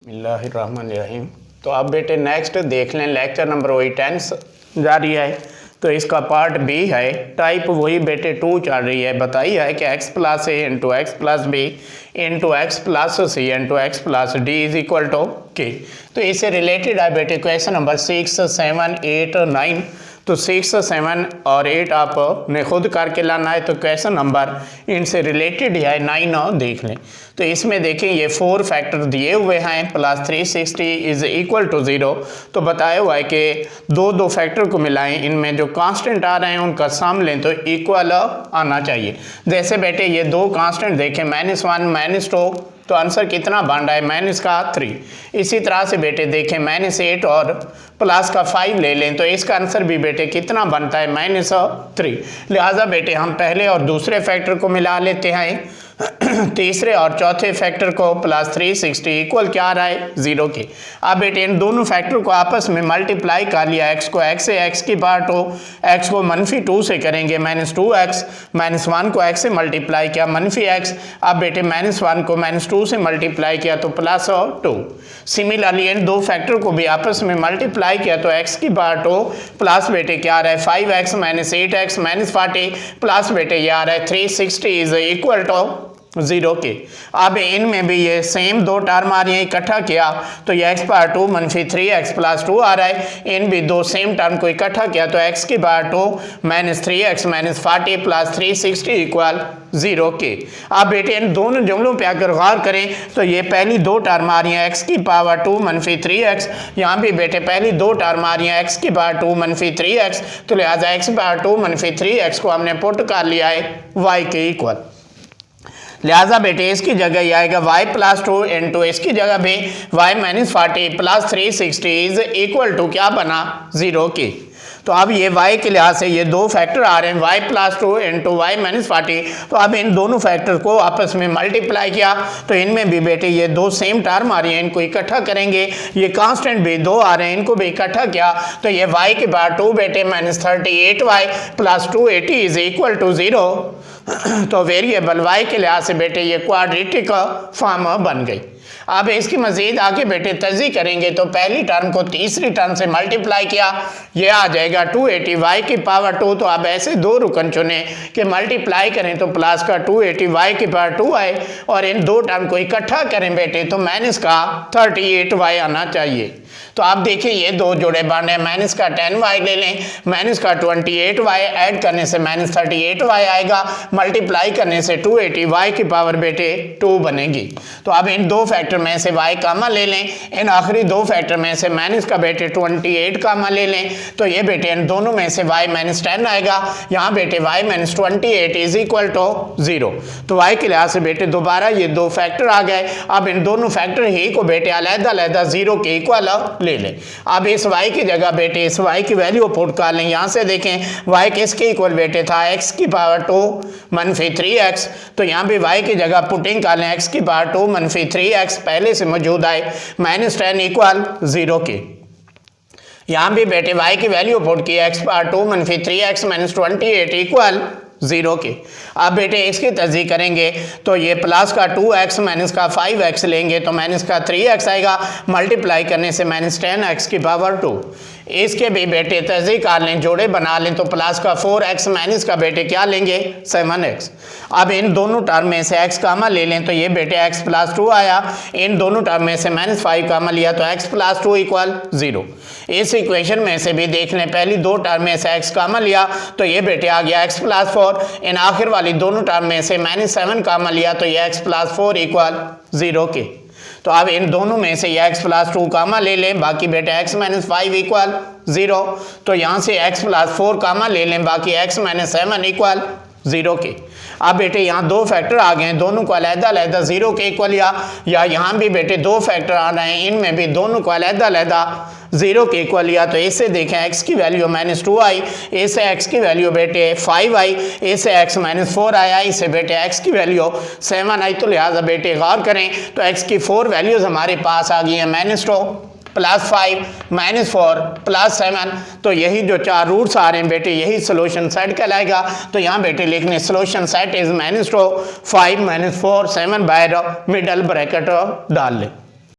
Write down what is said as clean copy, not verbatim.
बिस्मिल्लाहिर्रहमानिर्रहीम। तो अब बेटे नेक्स्ट देख लें, लेक्चर नंबर वही 10 जारी है। तो इसका पार्ट बी है, टाइप वही बेटे 2 चल रही है। बताइए है कि x plus a into x plus b into x plus c into x plus d is equal to k. तो इससे रिलेटेड है बेटे क्वेश्चन नंबर 6, 7, 8, 9। तो 6, 7 और 8 आपने खुद करके लाना है। तो क्वेश्चन नंबर इनसे रिलेटेड है 9 देख लें। तो इसमें देखें ये 4 फैक्टर दिए हुए हैं, प्लस 360 इज इक्वल टू 0। तो बताया हुआ है कि दो फैक्टर को मिलाएं, इनमें जो कांस्टेंट आ रहे हैं उनका सम लें तो इक्वल आना चाहिए। जैसे बेटे ये 2 कांस्टेंट देखें, -1 -2, तो आंसर कितना बन रहा है -3। इसी तरह से बेटे देखें -8 और प्लस का 5 ले लें तो इसका आंसर भी बेटे कितना बनता है -3। लिहाजा बेटे हम पहले और दूसरे फैक्टर को मिला लेते हैं, तीसरे और चौथे फैक्टर को, प्लस 360 इक्वल क्या आ रहा है 0 के। अब बेटे इन दोनों फैक्टर को आपस में मल्टीप्लाई कर लिया, x को x से x की पावर 2, x को -2 से करेंगे -2x, -1 को x से मल्टीप्लाई किया -x। अब बेटे -1 को -2 से मल्टीप्लाई किया तो +2। सिमिलरली इन दो फैक्टर को भी आपस में मल्टीप्लाई किया तो x की पावर 2 प्लस बेटे क्या आ रहा है 5x -8x -40 प्लस बेटे ये आ रहा है 360 इज इक्वल टू 0 के। अब इनमें भी ये सेम 2 टर्म आ रही हैं, इकट्ठा किया तो ये x पावर 2 -3x प्लस 2 आ रहा है। इन भी 2 सेम टर्म को इकट्ठा किया तो x की पावर 2 -3x -40 प्लस 360 इक्वल 0 के। अब बेटे इन दोनों जुमलों पे अगर गौर करें तो ये पहली 2 टर्म आ रही हैं x की पावर 2 -3x, यहाँ भी बेटे पहली 2 टर्म आ रही हैं x की पावर 2 -3x। तो लिहाजा x पावर 2 -3x को हमने पुट कर लिया है y के इक्वल। लिहाजा बेटे इसकी जगह ये आएगा y प्लस 2 इंटू इसकी जगह भी y -40 plus 360 is equal to क्या बना 0 के। तो अब ये y के लिहाज से ये 2 फैक्टर आ रहे हैं, y प्लस 2 इंटू y -40। तो अब इन दोनों फैक्टर को आपस में मल्टीप्लाई किया तो इनमें भी बेटे ये 2 सेम टर्म आ रही हैं, इनको इकट्ठा करेंगे। ये कांस्टेंट भी 2 आ रहे हैं, इनको भी इकट्ठा किया तो ये y के पावर 2 बेटे -38y plus 280 is equal to 0। तो वेरिएबल y के लिहाज से बेटे ये क्वाड्रेटिक फॉर्म बन गई। अब इसकी मजीद आगे बेटे तजी करेंगे तो पहली टर्म को तीसरी टर्म से मल्टीप्लाई किया, ये आ जाएगा 280 y की पावर 2। तो अब ऐसे 2 रुकन चुने कि मल्टीप्लाई करें तो प्लस का 280 y की पावर 2 आए और इन 2 टर्म को इकट्ठा करें बेटे तो माइनस का 38y आना चाहिए। तो आप देखिए ये 2 जोड़े बन रहे हैं, माइनस का 10y ले लें, माइनस का 28y ऐड करने से -38y आएगा, मल्टीप्लाई करने से 280y की पावर बेटे 2 बनेगी। तो अब इन 2 फैक्टर में से y कामा ले लें, इन आखिरी 2 फैक्टर में से माइनस का बेटे 28 कामा ले लें तो ये बेटे इन दोनों में से y -10 आएगा, यहाँ बेटे y -28 इज इक्वल टू 0। तो y के लिहाज से बेटे दोबारा ये 2 फैक्टर आ गए। अब इन दोनों फैक्टर ही को बेटे अलग-अलग 0 के इक्वल ले लें। अब इस y की जगह बेटे इस y की वैल्यू पुट कर लें। यहाँ से देखें y किसके इक्वल बेटे था x की पावर 2 -3x। तो यहाँ भी y की जगह पुटिंग कर लें x की पावर 2 -3x पहले से मौजूद आए -10 इक्वल 0 के। यहाँ भी बेटे y की वैल्यू पुट की x पावर 2 -3x -28 इक्वल 0 के। अब बेटे इसकी तस्दीक करेंगे तो ये प्लस का 2x माइनस का 5x लेंगे तो माइनस का 3x आएगा, मल्टीप्लाई करने से -10x की पावर 2। इसके भी बेटे तस्दीक कर लें, जोड़े बना लें तो प्लस का 4x माइनस का बेटे क्या लेंगे 7x। अब इन दोनों टर्म में से x कामा ले लें तो ये बेटे x प्लस 2 आया, इन दोनों टर्म में से -5 कामा लिया तो x प्लस 2 इक्वल 0। इस इक्वेशन में से भी देख लें, पहली 2 टर्म में से x कामा लिया तो ये बेटे आ गया x प्लस 4, इन आखिर वाली दोनों टर्म में से -7 कामा लिया तो ये x प्लस 4 इक्वल 0 के। तो अब इन दोनों में से ये x प्लस 2 कामा ले लें, बाकी बेटे x -5 इक्वल 0। तो यहाँ से x प्लस 4 कामा ले लें, बाकी x -7 इक्वल 0 के। अब बेटे यहाँ 2 फैक्टर आ गए हैं, दोनों को अलग-अलग 0 के इक्वल या यहाँ भी बेटे 2 फैक्टर आ रहे हैं, इनमें भी दोनों को अलग-अलग 0 के इक्वल लिया। तो इससे देखें x की वैल्यू -2 आई, इससे x की वैल्यू बेटे 5 आई, इससे x -4 आया, इससे बेटे x की वैल्यू 7 आई। तो लिहाजा बेटे गौर करें तो x की 4 वैल्यूज़ हमारे पास आ गई हैं, -2 +5 -4 +7। तो यही जो 4 रूट्स आ रहे हैं बेटे यही सोल्यूशन सेट कहलाएगा। तो यहाँ बेटे लिखने सोल्यूशन सेट इज -2 5 -4 7 बाहर मिडल ब्रैकेट डाल लें।